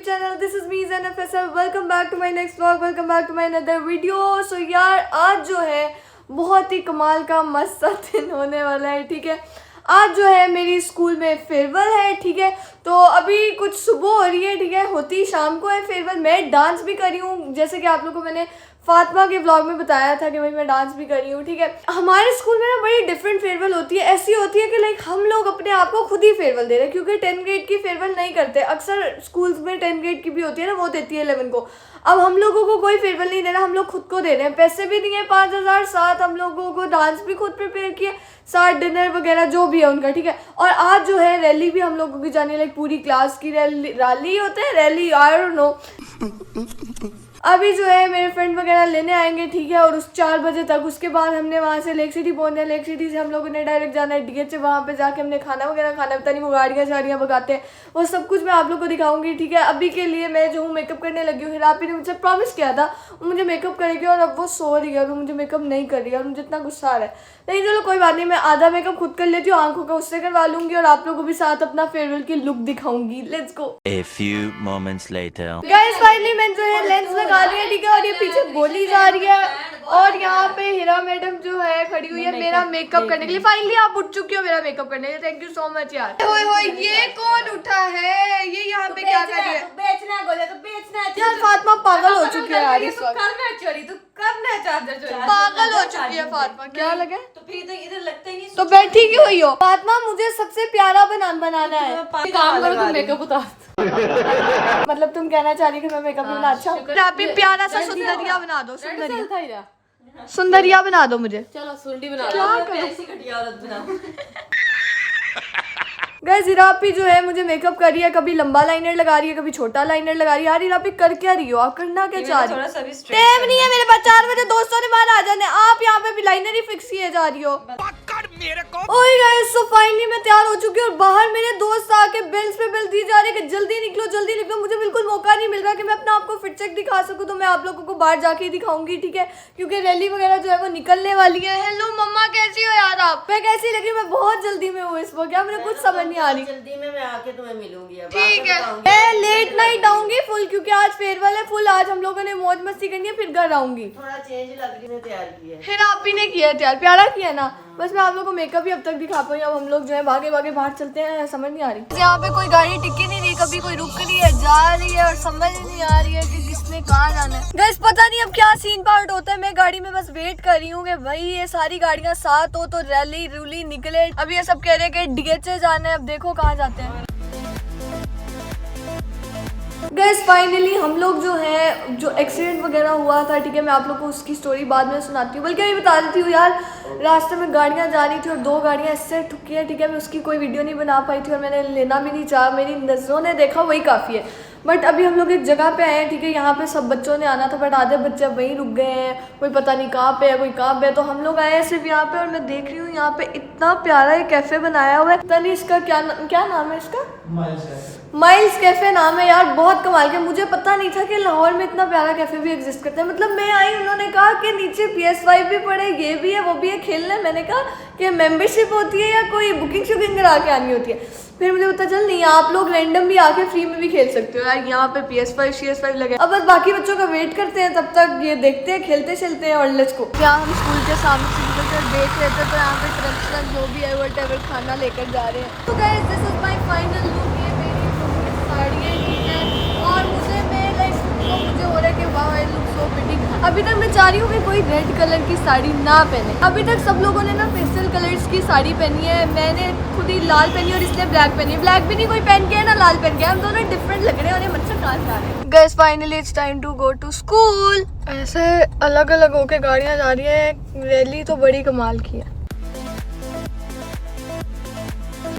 channel. This is me Zainab Faisal. Welcome back to my next vlog. Welcome back to my another video. So यार आज जो है बहुत ही कमाल का मस्त सा दिन होने वाला है. ठीक है, आज जो है मेरी स्कूल में फेयरवेल है. ठीक है, तो अभी कुछ सुबह हो रही है. ठीक है, होती शाम को है फेयरवेल. मैं डांस भी कर रही हूँ, जैसे कि आप लोगों को मैंने फातिमा के व्लॉग में बताया था कि भाई मैं डांस भी कर रही हूँ. ठीक है, हमारे स्कूल में ना बड़ी डिफरेंट फेयरवेल होती है. ऐसी होती है कि लाइक हम लोग अपने आप को खुद ही फेयरवेल दे रहे हैं, क्योंकि 10th ग्रेड की फेयरवेल नहीं करते. अक्सर स्कूल्स में 10th ग्रेड की भी होती है ना, वो देती है 11 को. अब हम लोगों को कोई फेयरवेल नहीं दे रहा, हम लोग खुद को दे रहे हैं. पैसे भी दिए 5,000, साथ हम लोगों को डांस भी खुद प्रिपेयर किए, साथ डिनर वगैरह जो भी है उनका. ठीक है, और आज जो है रैली भी हम लोगों की जानी है, लाइक पूरी क्लास की रैली होते हैं, रैली आई डोंट नो. अभी जो है मेरे फ्रेंड वगैरह लेने आएंगे. ठीक है, और उस 4 बजे तक, उसके बाद हमने वहाँ से लेक सिटी पहुंचना है. लेक सिटी से हम लोगों ने डायरेक्ट जाना है डीएच से. वहाँ पे जाके हमने खाना वगैरह खाना, पता नहीं वो गाड़ियाँ शाड़ियाँ भगाते हैं, वो सब कुछ मैं आप लोग को दिखाऊंगी. ठीक है, अभी के लिए मैं जो हूँ मेकअप करने लगी हूँ. हिरापी ने मुझसे प्रॉमिस किया था वो मुझे मेकअप करेगी, और अब वो सो रही है और वो मुझे मेकअप नहीं कर रही है, और मुझे इतना गुस्सा आ रहा है. नहीं चलो कोई बात नहीं, मैं आधा मेकअप खुद कर लेती हूँ, आंखों का उससे करवा लूंगी, और आप लोगों को भी साथ अपना फेयरवेल की लुक दिखाऊंगी. Let's go. A few moments later. Guys finally मैं जो है लेंस लगा लिया. ठीक है, और ये पीछे गोली जा रही है, और यहाँ पे हिरा मैडम जो है खड़ी हुई है मेरा मेकअप करने के लिए. फाइनली आप उठ चुकी हो मेरा मेकअप करने के लिए. थैंक यू सो मच यार. ओए होए, ये कौन उठा है? ये यहाँ पे क्या कर रही है? बेचना है गोले तो बेचना है. यार फातिमा पागल हो चुकी है यार इस वक्त. करना है चोरी तो करना है, चार्जर चोरी पागल हो चुकी है फातिमा. क्या लगे तो फिर तो इधर लगता ही नहीं. तो बैठी क्यों हुई हो? फातिमा मुझे सबसे प्यारा बनाना है. काम करो तुम, मेकअप उतार. मतलब तुम कहना चाह रही कि मैं मेकअप में अच्छा हूँ? आप ही प्यारा सा सुंदरिया बना दो. सुंदरिया बना दो मुझे. चलो सुंडी बना क्या लो. करूं? ऐसी घटिया औरत बना. गाइस हिरापी जो है मुझे मेकअप कर रही है, कभी लंबा लाइनर लगा रही है, कभी छोटा लाइनर लगा रही है. यार हिरापी कर क्या रही हो आप? करना क्या चाह रही हो? टाइम नहीं है मेरे पास. 4 बजे दोस्तों ने बाहर आ जाने, आप यहाँ पे भी लाइनर ही फिक्स किए जा रही हो. ओए गाइस सो फाइनली मैं तैयार हो चुकी हूँ, और बाहर मेरे दोस्त आके बेल्स पे बेल दी जा रहे हैं कि जल्दी निकलो जल्दी निकलो. मुझे बिल्कुल मौका नहीं मिल रहा कि मैं अपना आपको फिट चेक दिखा सकूँ, तो मैं आप लोगों को बाहर जाके ही दिखाऊंगी. ठीक है, क्योंकि रैली वगैरह जो है वो निकलने वाली है. हेलो मम्मा, कैसी हो यार आप? मैं कैसी लगी? मैं बहुत जल्दी में हूँ इस वक्त, क्या मुझे कुछ समझ नहीं आ रही. जल्दी में मैं आके तुम्हें मिलूंगी. अब ठीक है, मैं लेट नाइट आऊंगी फुल, क्योंकि आज फेयरवेल है फुल. आज हम लोगों ने मौज मस्ती करनी है, फिर घर आऊंगी. थोड़ा चेंज लग रही है, तैयार की है. फिर आप ही ने किया है तैयार, प्यारा किया है ना. बस मैं आप लोगों को मेकअप ही अब तक दिखा पाई. अब हम लोग जो है भागे भागे बाहर चलते हैं. समझ नहीं आ रही यहाँ पे कोई गाड़ी टिकी नहीं रही, कभी कोई रुक रही है जा रही है, और समझ नहीं आ रही है कि किसने कहाँ जाना है. गैस पता नहीं अब क्या सीन पार्ट होता है. मैं गाड़ी में बस वेट कर रही हूँ कि भाई ये सारी गाड़ियाँ साथ हो तो रैली रूली निकले. अब ये सब कह रहे हैं कि डीएच से जाना है, अब देखो कहाँ जाते हैं. गैस फाइनली हम लोग जो है, जो एक्सीडेंट वगैरह हुआ था, ठीक है, मैं आप लोग को उसकी स्टोरी बाद में सुनाती हूँ. बल्कि अभी बता देती हूँ यार, रास्ते में गाड़ियाँ जा रही थी और 2 गाड़ियाँ इससे ठुकी है. ठीक है, मैं उसकी कोई वीडियो नहीं बना पाई थी, और मैंने लेना भी नहीं चाहा. मेरी नज़रों ने देखा वही काफ़ी है. बट अभी हम लोग एक जगह पे आए हैं. ठीक है, यहाँ पे सब बच्चों ने आना था, बट आधे बच्चे वहीं रुक गए हैं. कोई पता नहीं कहाँ पे है, कोई कहाँ पे है. तो हम लोग आए हैं सिर्फ यहाँ पे, और मैं देख रही हूँ यहाँ पे इतना प्यारा एक कैफ़े बनाया हुआ है. पता नहीं इसका क्या नाम है इसका? माइल्स कैफे नाम है यार. बहुत कमाल के. मुझे पता नहीं था कि लाहौर में इतना प्यारा कैफे भी एग्जिस्ट करता है. मतलब मैं आई, उन्होंने कहा कि नीचे PS5 भी पड़े, ये भी है वो भी है खेलने. मैंने कहा कि मेंबरशिप होती है या कोई बुकिंग शुकिंग करा के आनी होती है. फिर मुझे पता चल नहीं, आप लोग रैंडम भी आके फ्री में भी खेल सकते हो यार. यहाँ पे PS5 लगे. अब बस बाकी बच्चों का वेट करते हैं, तब तक ये देखते हैं, खेलते चलते हैं. और लेट्स गो. यहाँ हम स्कूल के सामने से निकलकर देख रहे थे, तो यहाँ पे ट्रक जो भी है व्हाटएवर खाना लेकर जा रहे हैं. तो guys this is my final look. ये मेरी साड़ियाँ ठीक है, और मुझे हो रहा है कि वाह आई लुक सो प्रिटी. अभी तक मैं चाह रही हूँ कि कोई रेड कलर की साड़ी ना पहने. अभी तक सब लोगों ने ना पेस्टल कलर्स की साड़ी पहनी है, मैंने खुद ही लाल पहनी और इसने ब्लैक पहनी है. ब्लैक भी नहीं कोई पहन के है ना लाल पहन के. हम दोनों डिफरेंट लग रहे हैं, और ये मच्छर कहाँ से आ रहे हैं. Guys finally it's time to go to school. ऐसे अलग अलग होके गाड़ियाँ जा रही हैं. रैली तो बड़ी कमाल की है.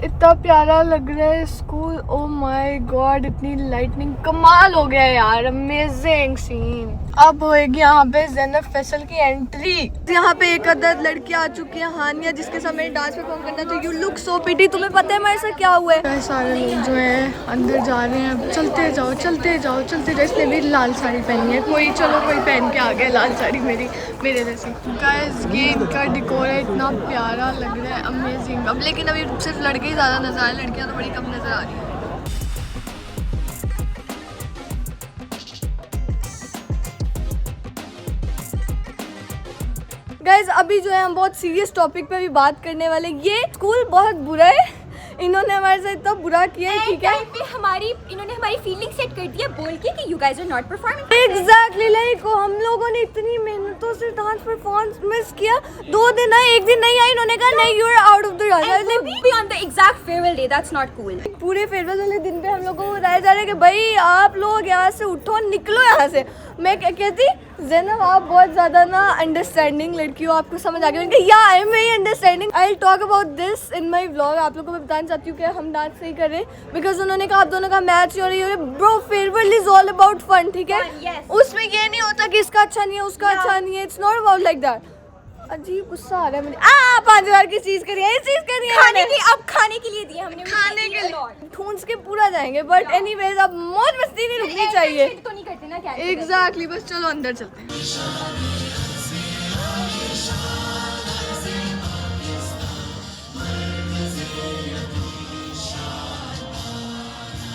इतना प्यारा लग रहा है स्कूल. ओ माय गॉड, इतनी लाइटनिंग, कमाल हो गया यार. Amazing scene. अब होएगी यहाँ पे ज़ैनब फैसल की एंट्री. यहाँ पे एक अदद लड़की आ चुकी है, हानिया, जिसके साथ मेरे डांस परफॉर्म करना. तो यू लुक सो प्रिटी. तुम्हें पता है हमारे साथ क्या हुआ है? सारे लोग जो है अंदर जा रहे हैं. चलते जाओ चलते जाओ चलते जाओ. इसने भी लाल साड़ी पहनी है. कोई पहन के आ गया लाल साड़ी मेरे जैसी. गाइस ये इनका डेकोर है, इतना प्यारा लग रहा है. अमेजिंग. अब लेकिन अभी सिर्फ लड़के ही ज़्यादा नजर आ रहे हैं, लड़कियाँ तो बड़ी कम नजर आ रही है. गाइज अभी जो है हम बहुत सीरियस टॉपिक पे भी बात करने वाले। ये स्कूल बहुत बुरा है, इन्होंने हमारे साथ इतना बुरा किया है, ठीक है। इन्होंने हमारी फीलिंग सेट कर दी है बोल के कि you guys are not performing. Exactly like हम लोगों ने इतनी मेहनतों से डांस परफॉर्मेंस मिस किया। 2 दिन आए, 1 दिन नहीं आई, इन्होंने कहा नहीं you are out of the B on the exact farewell day, that's not cool. पूरे फेयरवेल वाले दिन पे हम लोगों को बताया जा रहा है कि भाई आप लोग यहाँ से उठो, निकलो यहाँ से। मैं कहती ज़ैनब आप बहुत ज़्यादा ना अंडरस्टैंडिंग लड़की हो, आपको समझ आ गया। या I am very understanding, I will talk about this in my vlog. आप लोगों को मैं बताना चाहती हूँ कि हम डांस नहीं कर रहे बिकॉज उन्होंने कहा आप दोनों का मैच हो रही है। Bro farewell is all about fun, ठीक है। yes. उसमें ये नहीं होता कि इसका अच्छा नहीं है उसका अच्छा नहीं है, it's not about like that. अजीब गुस्सा आ रहा है मुझे। 5000 की चीज करी है, ये चीज करी है खाने के अब खाने के लिए दिए हमने, खाने के लिए ठूंस के पूरा जाएंगे। बट एनीवेज अब मौज मस्ती नहीं रुकनी चाहिए। तो नहीं करते ना क्या एग्जैक्टली बस चलो अंदर चलते हैं।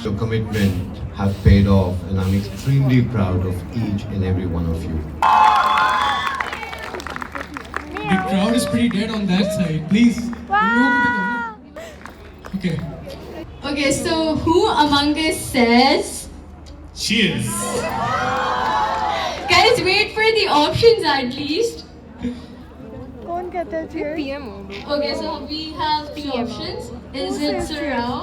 Your commitment have paid off and I'm extremely proud of each and every one of you. The crowd is pretty dead on that side. Please. Okay. Okay, so who among us says? Cheers. Guys, wait for the options at least. कौन कहता है cheers? Okay, so we have two options. Is it Sarao?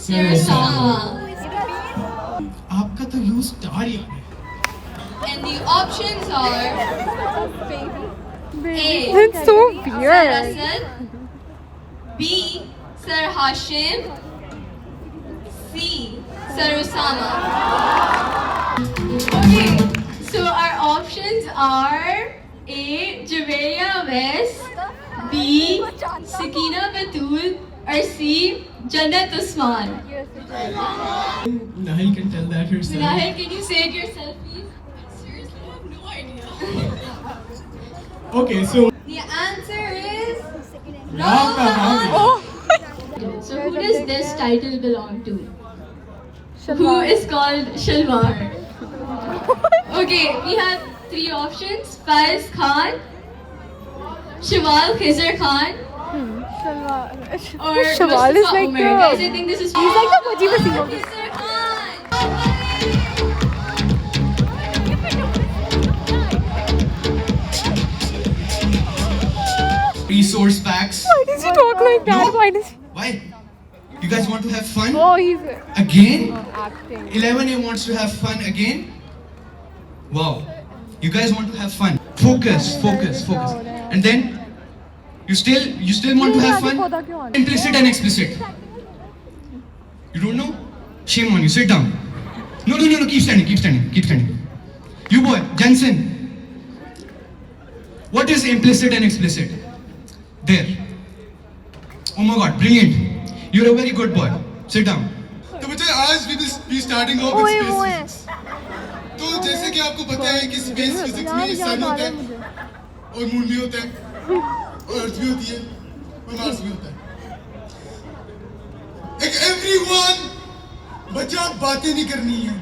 Sarasama? आपका तो you star ही आ गया। And the options are A. It's so weird. Sarasan, B. Sir Hashim, C. Sarasama. Okay, so our options are A. Javeria West, B. Sakina Batul, or C. Jannat Usman. Nahil can tell that herself. Nahil, can you say it yourself, please? I seriously have no idea. Okay, so The answer is Ram Kahani. So who does this title belong to? Who is called Shalwar? Okay, we have 3 options: Faiz Khan, Shawal Khizr Khan, or Shawal is Mustafa like Umar. Guys, I think this is he's like the Wajib Wasim of this. Khizr Khan. Resource packs. Why does he talk like that? No. Why does he... Why? You guys want to have fun? Oh, he's Again? acting. 11A wants to have fun again? Wow. You guys want to have fun. Focus, focus, focus. And then you still want to have fun? Implicit and explicit. You don't know? Shame on you. Sit down. No, keep standing. You boy, Jensen. What is implicit and explicit? There. Oh my god, brilliant. You're a very good boy. Sit down. तो बच्चे आज we will be starting off with space physics. तो जैसे कि आपको पता है कि स्पेस फिजिक्स में सन होता है और मून भी होता है और अर्थ भी होती है और मार्स भी होता है. एक everyone बच्चा बातें नहीं करनी है.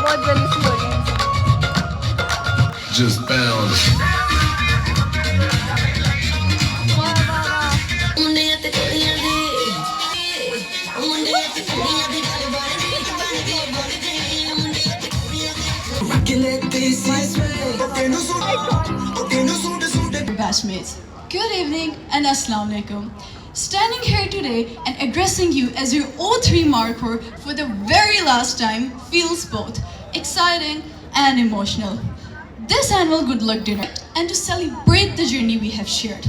बहुत जल्दी हो रही है. Just bounce. Batchmates, good evening and Assalamu Alaikum. Standing here today and addressing you as your O3 marker for the very last time feels both exciting and emotional. This annual Good Luck Dinner and to celebrate the journey we have shared.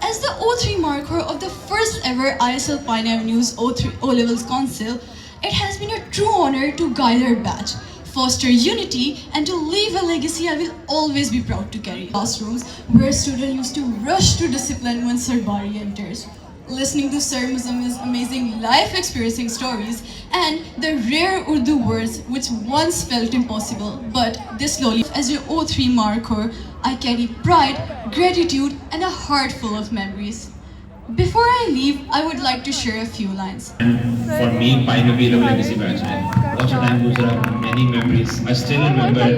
As the O3 marker of the first ever ISL Pine Avenue's O-Levels Council, it has been a true honor to guide our batch, foster unity, and to leave a legacy I will always be proud to carry. Classrooms where students used to rush to discipline when Sarbari enters. listening to Sir Muzamil's amazing life experiencing stories, and the rare Urdu words which once felt impossible, but they slowly. As your O3 marker, I carry pride, gratitude, and a heart full of memories. Before I leave, I would like to share a few lines. For me, Pi में भी double legacy batch है. बहुत time गुजरा, many memories. I still remember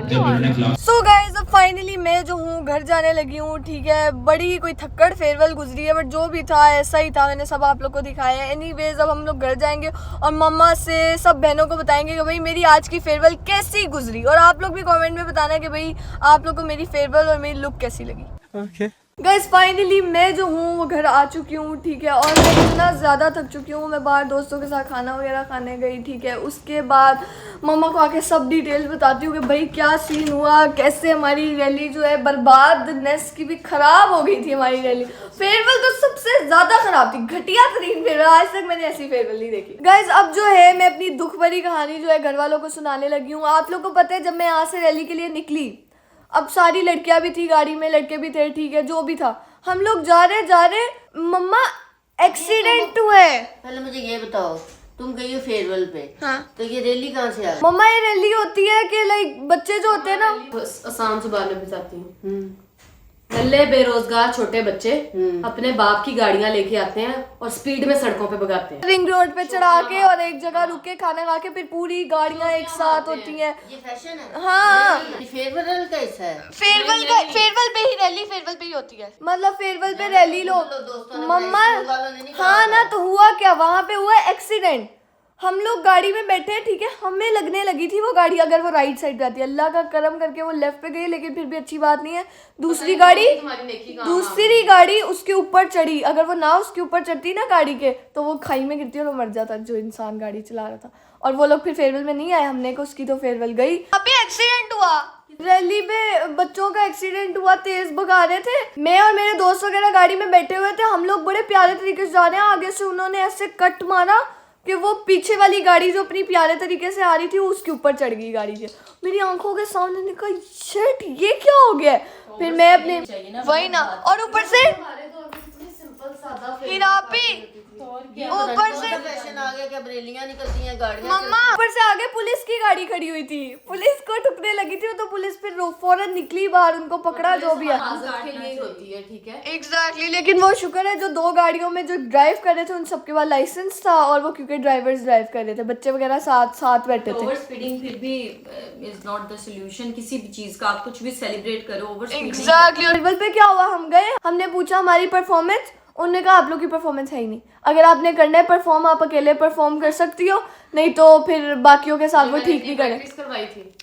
जब मैंने class. So guys अब finally मैं जो हूँ घर जाने लगी हूँ, ठीक है। बड़ी कोई थक्कड़ फेयरवेल गुजरी है, बट जो भी था ऐसा ही था, मैंने सब आप लोग को दिखाया है। एनीवेज अब हम लोग घर जाएंगे और मम्मा से सब बहनों को बताएंगे कि भाई मेरी आज की फेयरवेल कैसी गुजरी, और आप लोग भी कमेंट में बताना कि भाई आप लोग को मेरी फेयरवेल और मेरी लुक कैसी लगी। गाइस फाइनली मैं जो हूँ वो घर आ चुकी हूँ, ठीक है। और मैं इतना ज़्यादा थक चुकी हूँ, मैं बाहर दोस्तों के साथ खाना वगैरह खाने गई, ठीक है। उसके बाद मम्मा को आके सब डिटेल्स बताती हूँ कि भाई क्या सीन हुआ, कैसे हमारी रैली जो है बर्बादनेस की भी ख़राब हो गई थी हमारी रैली। फेयरवेल तो सबसे ज़्यादा ख़राब थी, घटिया तरीन फेयरवेल, आज तक मैंने ऐसी फेयरवेल नहीं देखी। गाइस अब जो है मैं अपनी दुख भरी कहानी जो है घर वालों को सुनाने लगी हूँ। आप लोग को पता है जब मैं यहाँ से रैली के लिए निकली, अब सारी लड़कियां भी थी गाड़ी में, लड़के भी थे, ठीक है। जो भी था हम लोग जा रहे मम्मा एक्सीडेंट हुआ है। पहले मुझे ये बताओ, तुम गई हो फेयरवेल पे, हाँ। तो ये रैली कहाँ से आ गई? मम्मा ये रैली होती है कि लाइक बच्चे जो होते हैं ना, आसान जुबान में बताती हूँ। नल्ले बेरोजगार छोटे बच्चे अपने बाप की गाड़ियाँ लेके आते हैं और स्पीड में सड़कों पे भगाते हैं, रिंग रोड पे चढ़ा के और एक जगह रुक के खाना खा के फिर पूरी गाड़ियाँ एक साथ होती हैं। ये फैशन है। हाँ फेयरवेल का हिस्सा है। फेयरवेल पे ही रैली फेयरवेल पे ही होती है, मतलब फेयरवेल पे रैली लो मम्मा। हाँ ना, तो हुआ क्या वहाँ पे, हुआ एक्सीडेंट। हम लोग गाड़ी में बैठे हैं, ठीक है, हमें लगने लगी थी वो गाड़ी अगर वो राइट साइड पे आती है, अल्लाह का करम करके वो लेफ्ट पे गई, लेकिन फिर भी अच्छी बात नहीं है। दूसरी गाड़ी उसके ऊपर चढ़ी, अगर वो ना उसके ऊपर चढ़ती ना गाड़ी के तो वो खाई में गिरती और वो मर जाता जो इंसान गाड़ी चला रहा था। और वो लोग फिर फेयरवेल में नहीं आए, हमने को उसकी तो फेयरवेल गई। अभी एक्सीडेंट हुआ, रैली में बच्चों का एक्सीडेंट हुआ, तेज भगा रहे थे। मैं और मेरे दोस्त वगैरह गाड़ी में बैठे हुए थे, हम लोग बड़े प्यारे तरीके से जा रहे हैं, आगे से उन्होंने ऐसे कट मारा कि वो पीछे वाली गाड़ी जो अपनी प्यारे तरीके से आ रही थी उसके ऊपर चढ़ गई गाड़ी के। मेरी आंखों के सामने ने कहा शिट ये क्या हो गया। फिर मैं अपने वही ना, और ऊपर से हिरापी, ऊपर से फैशन आ गया कि अब रैलियां निकलती हैं, गाड़ियां मम्मा, ऊपर से आगे पुलिस की गाड़ी खड़ी हुई थी, पुलिस को ठुकने लगी थी तो पुलिस फिर फौरन निकली बाहर, उनको पकड़ा जो भी है। होती है, ठीक है। एग्जैक्टली लेकिन वो शुक्र है जो दो गाड़ियों में जो ड्राइव कर रहे थे उन सबके पास लाइसेंस था, और वो क्योंकि ड्राइवर्स ड्राइव कर रहे थे, बच्चे वगैरह साथ बैठे थे। ओवर स्पीडिंग फिर भी इज नॉट द सोल्यूशन किसी भी चीज का। आप कुछ भी सेलिब्रेट करो, ओवर स्पीडिंग। एग्जैक्टली फेयरवेल पे क्या हुआ, हम गए, हमने पूछा हमारी परफॉर्मेंस, उन्होंने कहा आप लोग की परफॉर्मेंस है ही नहीं, अगर आपने करना है परफॉर्म आप अकेले परफॉर्म कर सकती हो, नहीं तो फिर बाकियों के साथ वो ठीक नहीं करे। करवाई थी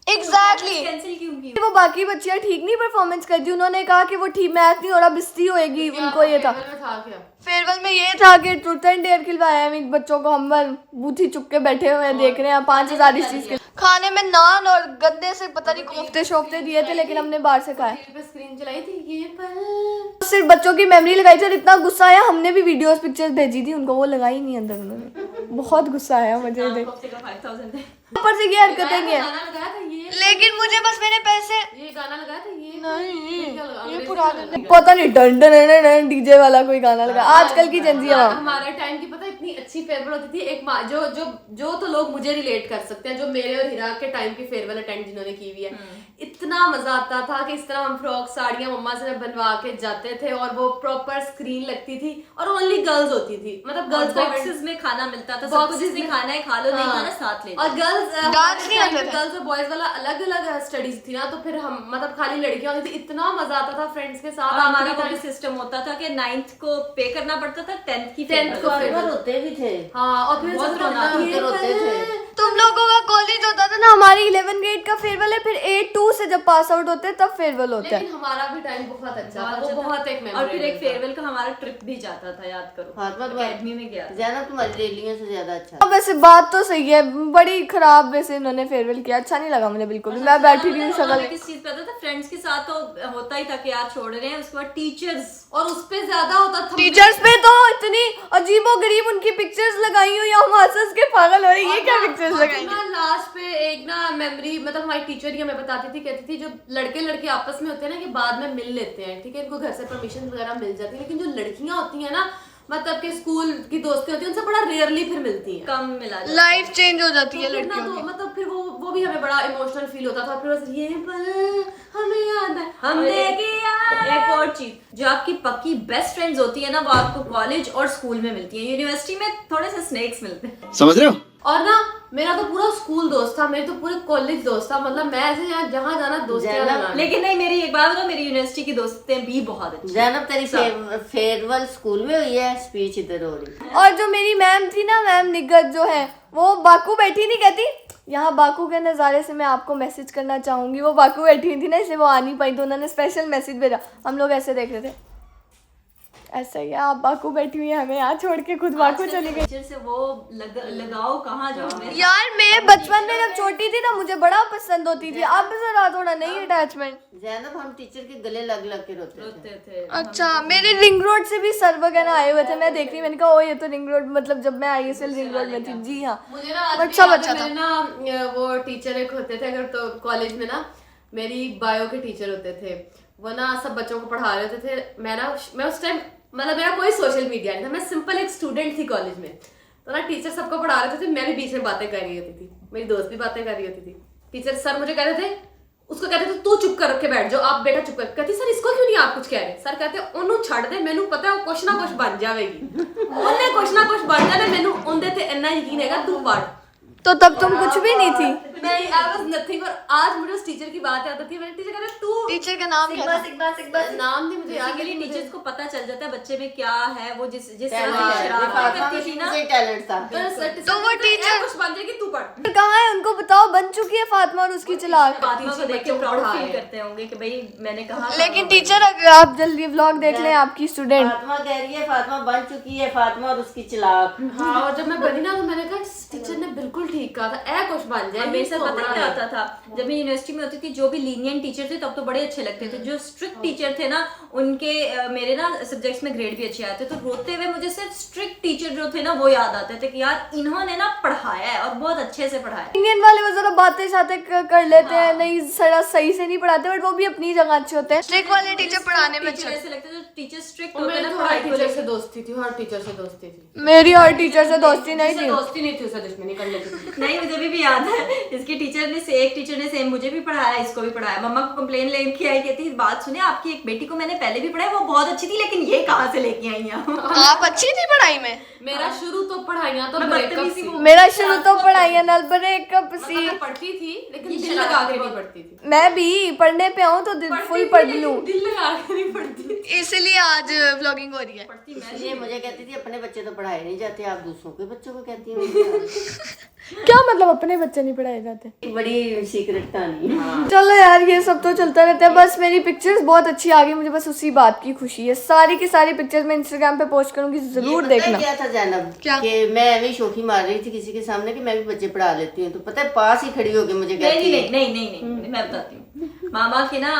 एग्जैक्टली कैंसिल क्यों की? वो बाकी बच्चियां ठीक नहीं परफॉर्मेंस करती, उन्होंने कहा कि वो ठीक मैच नहीं हो रहा, बिस्ती होएगी, उनको ये था। फेयरवेल में ये था कि ट्रूथ एंड डेयर खिलवाया है बच्चों को, हम बूथी चुप के बैठे हुए हैं देख रहे हैं 5000 इस चीज के। खाने में नान और गंदे से पता नहीं कोफ्ते शोफ्ते दिए थे, लेकिन हमने बाहर से खाया। स्क्रीन चलाई थी ये सिर्फ बच्चों की मेमोरी लगाई थी और इतना गुस्सा आया, हमने भी वीडियोस पिक्चर्स भेजी थी उनको, वो लगाई नहीं अंदर उन्होंने, बहुत गुस्सा आया मुझे देख। ऊपर से ये हरकतें नहीं है, लेकिन मुझे बस मेरे पैसे, ये गाना लगाया था, ये नहीं ये पुराना पता नहीं, डन डन डन डीजे वाला कोई गाना लगा, आजकल की जेंजियां। हमारे टाइम की पता इतनी अच्छी फेयरवेल होती थी, एक जो तो लोग मुझे रिलेट कर सकते हैं, जो मेरे और हिरा के टाइम की फेयरवेल अटेंड जिन्होंने की हुई है, इतना मजा आता था कि इस तरह हम फ्रॉक साड़ियां मम्मा से बनवा के जाते थे और वो प्रॉपर स्क्रीन लगती थी और ओनली गर्ल्स होती थी, मतलब गर्ल्स बॉक्सेस में खाना मिलता था, सब कुछ जिसने खाना है खा लो, नहीं खाना साथ ले। और गर्ल्स गर्ल्स और बॉयज वाला अलग अलग स्टडीज थी ना, तो फिर हम मतलब खाली लड़कियां होती थी, इतना मजा आता था फ्रेंड्स के साथ। और हमारा वो भी सिस्टम होता था कि 9th को पे करना पड़ता था, 10th को होते भी थे। हाँ, और फिर होते थे। तुम लोगों का कॉलेज होता था ना, हमारी 11 ग्रेड का फेयरवेल है, फिर 8-2 से जब पास आउट होते हैं तब फेयरवेल होता है। लेकिन हमारा भी टाइम बहुत अच्छा था, वो बहुत एक मेमोरी। और फिर एक फेयरवेल का हमारा ट्रिप भी जाता था, याद करो, एकेडमी में गया ज्यादा तुम्हारी रैलियों से ज्यादा अच्छा। अब वैसे बात तो सही है, बड़ी खराब वैसे इन्होंने फेयरवेल किया, अच्छा नहीं लगा मुझे बिल्कुल भी। मैं बैठी रही हूँ शक्ल किस चीज पे आता था, फ्रेंड्स के साथ तो होता ही था कि यार छोड़ रहे हैं, उसके बाद टीचर्स, और उस पे ज्यादा होता था। टीचर्स पे तो इतनी अजीबो गरीब उनकी पिक्चर्स लगाई हुई, हम हंस के पागल हो रही है, क्या पिक्चर्स लगाई। लास्ट पे एक ना मेमोरी, मतलब हमारी टीचर ही हमें बताती थी, कहती थी जो लड़के आपस में होते हैं ना कि बाद में मिल लेते हैं, ठीक है, इनको घर से परमिशन वगैरह मिल जाती है, लेकिन जो लड़कियां होती हैं ना मतलब के स्कूल की दोस्ती होती है उनसे बड़ा रेयरली फिर मिलती है, कम मिला जाता है। लाइफ चेंज हो जाती है तो फिर ना लड़कियों तो की। मतलब फिर वो भी हमें बड़ा इमोशनल फील होता था, फिर बस ये पल हमें याद है हमने किया। एक और चीज जो आपकी पक्की बेस्ट फ्रेंड्स होती है ना, वो आपको कॉलेज और स्कूल में मिलती है। यूनिवर्सिटी में थोड़े से स्नेक्स मिलते हैं। समझ रहे हो? और ना मेरा तो पूरा स्कूल दोस्त था, मेरे तो पूरे कॉलेज दोस्त था, मतलब मैं ऐसे यहाँ जहाँ जाना दोस्तियाँ लगाना। लेकिन नहीं, मेरी एक बात बताओ, मेरी यूनिवर्सिटी की दोस्तें भी बहुत अच्छी। जैनब तेरी फेयरवेल स्कूल में हुई है, स्पीच इधर हो रही है। और जो मेरी मैम थी ना, मैम निगत जो है, वो बाकू बैठी नहीं, कहती यहाँ बाकू के नज़ारे से मैं आपको मैसेज करना चाहूँगी। वो बाकू बैठी थी ना, इसलिए वो आ नहीं पाई, तो उन्होंने स्पेशल मैसेज भेजा। हम लोग ऐसे देख रहे थे, ऐसा ही है, आप बाकू बैठी हुई है, हमें यहाँ छोड़ के खुद बाकू चली गई। टीचर से वो लगाओ कहाँ जो हमें। यार मैं बचपन में जब छोटी थी ना, मुझे बड़ा पसंद होती थी, अब जरा थोड़ा नहीं अटैचमेंट। जैनब हम टीचर के गले लग लग के रोते थे। अच्छा, मेरे रिंग रोड से भी सर वगैरह आए हुए थे, मैं देख रही, मैंने कहा ओ ये तो रिंग रोड, मतलब जब मैं ISL रिंग रोड में थी। जी हाँ, मुझे ना आज बट भी सब याद अच्छा है, था। मेरे ना वो टीचर एक होते थे, अगर तो कॉलेज में ना मेरी बायो के टीचर होते थे, वो ना सब बच्चों को पढ़ा रहे होते थे। मैं उस टाइम मतलब मेरा कोई सोशल मीडिया नहीं था, मैं सिंपल एक स्टूडेंट थी कॉलेज में। तो ना टीचर सबको पढ़ा रहे थे, मैं भी बीच में बातें कर रही होती थी, मेरी दोस्त भी बातें कर रही होती थी। टीचर सर मुझे कहते थे, उसको कहते थे तू चुप कर के बैठ जाओ, आप बेटा चुप कर। कहती सर इसको क्यों नहीं आप कुछ कह रहे? सर कहते ओनू छड़ दे, मैनू पता है वो कुछ ना कुछ बन जाएगी, उन्हें कुछ ना कुछ बन जाना, मैनू उनदे ते इतना यकीन हैगा, तू पढ़। तो तब तुम कुछ भी नहीं थी। नहीं, आई वाज नथिंग। और आज मुझे उस टीचर की बात याद आती है। मेरे टीचर कहते तू, टीचर का नाम क्या था? नाम नहीं मुझे याद। बेसिकली टीचर्स को पता चल जाता है बच्चे में क्या है, वो जिस तरह से टैलेंट शरारत करती थी ना। था। तो वो टीचर कुछ बन जाएगी, तू पढ़। कहाँ है उनको बताओ, बन चुकी है फातिमा और उसकी चलाक। फातिमा को देख के बच्चों को प्राउड पढ़ाए। फील करते होंगे कि भाई मैंने कहा था। लेकिन टीचर, अगर आप जल्दी व्लॉग देख लें, आपकी स्टूडेंट फातिमा कह रही है फातिमा बन चुकी है, फातिमा और उसकी चलाक। हाँ, और जब मैं बनी ना तो मैंने कहा टीचर ने बिल्कुल ठीक कहा था, कुछ बन जाए। मेरे साथ पता क्या होता था, जब मैं यूनिवर्सिटी में होती थी, जो भी लीनियंट टीचर थे तब तो बड़े अच्छे लगते थे। जो स्ट्रिक्ट टीचर थे ना, उनके मेरे ना सब्जेक्ट्स में ग्रेड भी अच्छे आते, तो रोते हुए मुझे सिर्फ स्ट्रिक्ट टीचर जो थे ना वो याद आते थे कि यार इन्होंने ना पढ़ाया है और बहुत अच्छे से पढ़ाया है। इंडियन वाले वो जरा बातें शातें कर लेते हैं, नहीं सड़ा सही से नहीं पढ़ाते, बट वो भी अपनी जगह अच्छे होते हैं। स्ट्रिक्ट वाले टीचर पढ़ाने में अच्छे। ऐसे लगता है जो टीचर स्ट्रिक्ट और होते हैं मेरी ना तो हर पढ़ाई को टीचर लेकर। से दोस्ती थी, हर टीचर से दोस्ती थी। मेरी हर टीचर से दोस्ती नहीं थी। दोस्ती नहीं थी, उसे दुश्मनी कर लेती थी। नहीं, मुझे भी याद है, इसकी टीचर ने एक टीचर ने सेम मुझे भी पढ़ाया, इसको भी पढ़ाया। मम्मा को कंप्लेन लेके आई, कहती बात सुने आपकी एक बेटी को मैंने पहले भी पढ़ाया, वो बहुत अच्छी थी, लेकिन ये कहाँ से लेके आई हैं? आप अच्छी थी पढ़ाई में? मेरा शुरू तो पढ़ाइयाँ तो मैं ब्रेकअप बदतमीजी सी। वो- मेरा शुरू तो पढ़ाई नल ब्रेकअप सी। मैं पढ़ती थी लेकिन दिल लगा के नहीं पढ़ती थी। मैं भी पढ़ने पे आऊँ तो फुल पढ़ लूँ, दिल लगा के नहीं पढ़ती थी। इसलिए आज व्लॉगिंग हो रही है। इसलिए मुझे कहती थी अपने बच्चे तो पढ़ाए नहीं जाते, आप दूसरों के बच्चों को कहती हैं। क्या मतलब अपने बच्चे नहीं पढ़ाए जाते? बड़ी सीक्रेट कहानी। चलो यार, ये सब तो चलता रहता है। बस मेरी पिक्चर्स बहुत अच्छी आ गई, मुझे बस उसी बात की खुशी है। सारी की सारी पिक्चर्स मैं इंस्टाग्राम पे पोस्ट करूंगी, जरूर ये पता देखना। है क्या था जैनब? क्या? कि मैं अभी शोखी मार रही थी किसी के सामने कि मैं भी बच्चे पढ़ा लेती हूँ, तो पता है पास ही खड़ी होके मुझे कहती है नहीं, मैं बताती हूँ। मामा के ना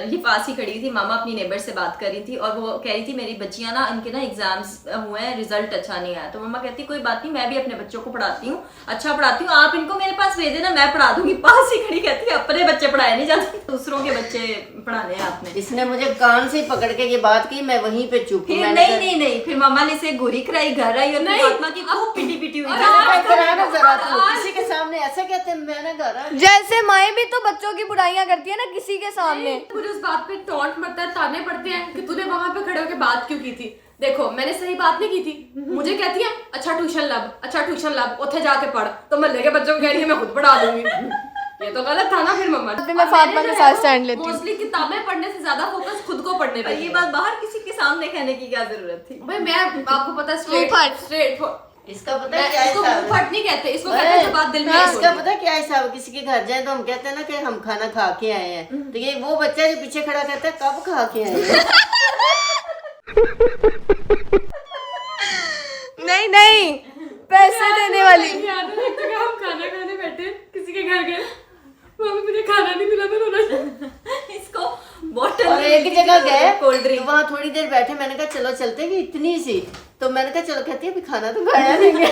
ये पास ही खड़ी थी, मामा अपनी नेबर से बात कर रही थी और वो कह रही थी मेरी बच्चियां ना, इनके ना एग्जाम्स हुए हैं, रिजल्ट अच्छा नहीं आया। तो मामा कहती कोई बात नहीं, मैं भी अपने बच्चों को पढ़ाती हूँ, अच्छा पढ़ाती हूँ, आप इनको मेरे पास भेज देना, मैं पढ़ा दूंगी। पास ही खड़ी कहती है अपने बच्चे पढ़ाए नहीं जाते, दूसरों के बच्चे पढ़ाने हैं आपने। इसने मुझे कान से पकड़ के ये बात की, मैं वहीं पे चुप। फिर नहीं, फिर मामा ने इसे घुरी कराई, घर आई और फातिमा की खूब पिटी हुई। जरा किसी के सामने ऐसा कहते हैं, मैंने घर जैसे माएँ भी तो बच्चों की बुराइयां करती है ना किसी के सामने। मुझे उस बात पे टॉन्ट मरता है, ताने पड़ते हैं कि तूने वहां पे खड़े होकर बात क्यों की थी। देखो मैंने सही बात नहीं की थी, मुझे कहती है अच्छा ट्यूशन लब उठे जाके पढ़, तो महल्ले के बच्चों को कह रही है मैं खुद पढ़ा दूंगी। ये तो गलत था ना फिर मम्मा। मैं फातिमा के साथ स्टैंड लेती हूँ। मोस्टली किताबें पढ़ने से ज्यादा फोकस खुद को पढ़ने पे। ये बात बाहर किसी के सामने कहने की क्या जरूरत थी? भाई मैं आपको पता है स्ट्रेट इसका पता है क्या इसको हिसाब है? फट नहीं कहते, इसको कहते हैं जो बात दिल में है। इसका पता है क्या हिसाब है? किसी के घर जाए तो हम कहते हैं ना कि हम खाना खा के आए हैं, तो ये वो बच्चा जो पीछे खड़ा कहता है कब खा के आए हैं? नहीं, पैसे देने वाली। याद है एक जगह हम खाना खाने बैठे, किसी के घर गए, वहाँ पे मुझे खाना नहीं मिला, मैं रोना इसको बॉटल और एक जगह गए कोल्ड ड्रिंक, तो वहाँ थोड़ी देर बैठे, मैंने कहा चलो चलते कि इतनी सी, तो मैंने कहा चलो, कहती है अभी खाना तो खाया नहीं है।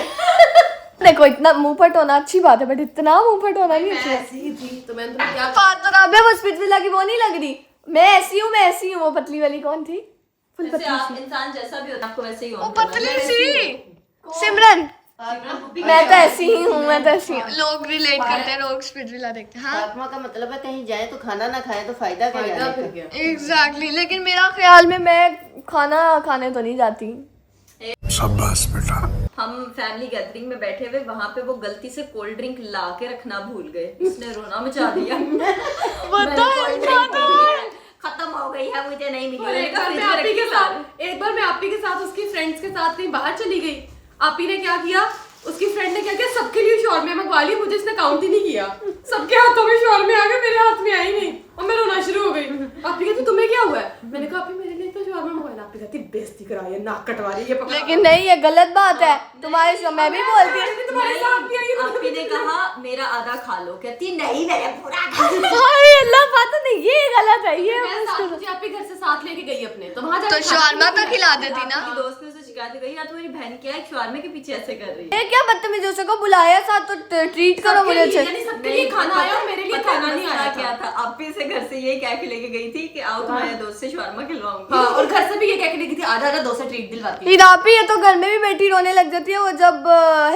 देखो इतना मुंह फट होना अच्छी बात है, बट इतना मुंह फट होना नहीं अच्छा। ऐसी ही थी तो मैंने तुम्हें क्या फातिमा वो स्पिट्सविला की वो नहीं लग रही। मैं ऐसी हूँ, वो पतली वाली कौन थी? वैसे आप इंसान जैसा भी होता है आपको वैसे ही होता पतली सी सिमरन, मैं तो ऐसी ही हूँ, मैं तो ऐसी हूँ। लोग रिलेट करते हैं, लोग स्पिरिचुअल देखते हैं। हाँ फातिमा का मतलब है कहीं जाए तो खाना ना खाए तो फायदा क्या है? एग्जैक्टली, लेकिन मेरा ख्याल में मैं खाना खाने तो नहीं जाती। शाबाश बेटा। हम फैमिली गैदरिंग में बैठे हुए वहां पे वो गलती से कोल्ड ड्रिंक ला के रखना भूल गए, उसने रोना मचा दिया। खत्म हो गई है, मुझे नहीं मिली। एक बार मैं आपी के साथ उसकी फ्रेंड्स के साथ कहीं बाहर चली गई। आपी ने क्या किया, उसकी फ्रेंड ने क्या किया, सबके लिए शॉर्मे मंगवा ली, मुझे इसने काउंट ही नहीं किया। सबके हाथों में शॉर्मे आ गए, मेरे हाथ में आई नहीं और मैं रोना शुरू हो गई। आपी कहती तुम्हें क्या हुआ है? मैंने कहा आपी मेरे लिए तो शॉर्मे मंगवाया। आपी कहती बेइज्जती करा रही है, नाक कटवा रही है। लेकिन नहीं, ये गलत बात है तुम्हारे साथ, मैं भी बोलती हूँ तुम्हारे साथ भी आई। आपी ने कहा मेरा आधा खा लो, कहती नहीं मेरा पूरा खा लो। अरे अल्लाह बात नहीं, ये गलत है। ये मुझे आपके घर से साथ लेके गई अपने, तो वहां तो शॉर्मा तो खिला देती ना। दोस्त ने उसे शिकायत करी, यार तुम्हारी बहन क्या है शॉर्मे के पीछे ऐसे कर रही है। ये क्या बदतमीजी, उसको बुलाया साथ तो ट्रीट करो मुझे अच्छे। सबके लिए खाना आया और मेरे लिए खाना नहीं आया। क्या था, आपी से घर से ये कह के लेके गई थी कि आओ तुम्हारे दोस्त से शॉर्मा खिलवाऊंगी। हाँ, और घर से भी ये कह के लेके गई थी आधा आधा 2 से ट्रीट दिलवाती है। इरापी है तो घर में भी बैठी रोने लग जाती है। वो जब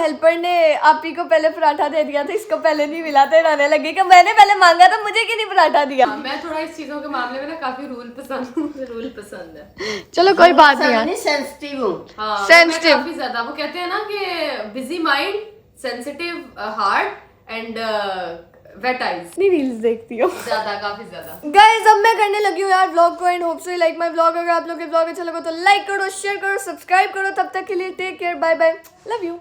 हेल्पर ने आपी को पहले पराठा दे दिया था, इसको पहले नहीं मिला था, रोने लगी कि मैंने पहले मांगा था, मुझे क्यों नहीं पराठा दिया। मैं थोड़ा इस चीजों के मामले में ना काफी रूल पसंद हूँ। रूल पसंद है। चलो कोई बात नहीं, सेंसिटिव हूँ। सेंसिटिव काफी ज्यादा। वो कहते हैं ना कि busy mind, sensitive heart and wet eyes. नहीं रील्स देखती हो ज्यादा, काफी ज्यादा। गाइस अब मैं करने लगी हूँ यार व्लॉग को and hope so you like my vlog. अगर आप लोग के व्लॉग अच्छा लगा तो लाइक करो, शेयर करो, सब्सक्राइब करो। तब तक के लिए take care, bye bye, love you.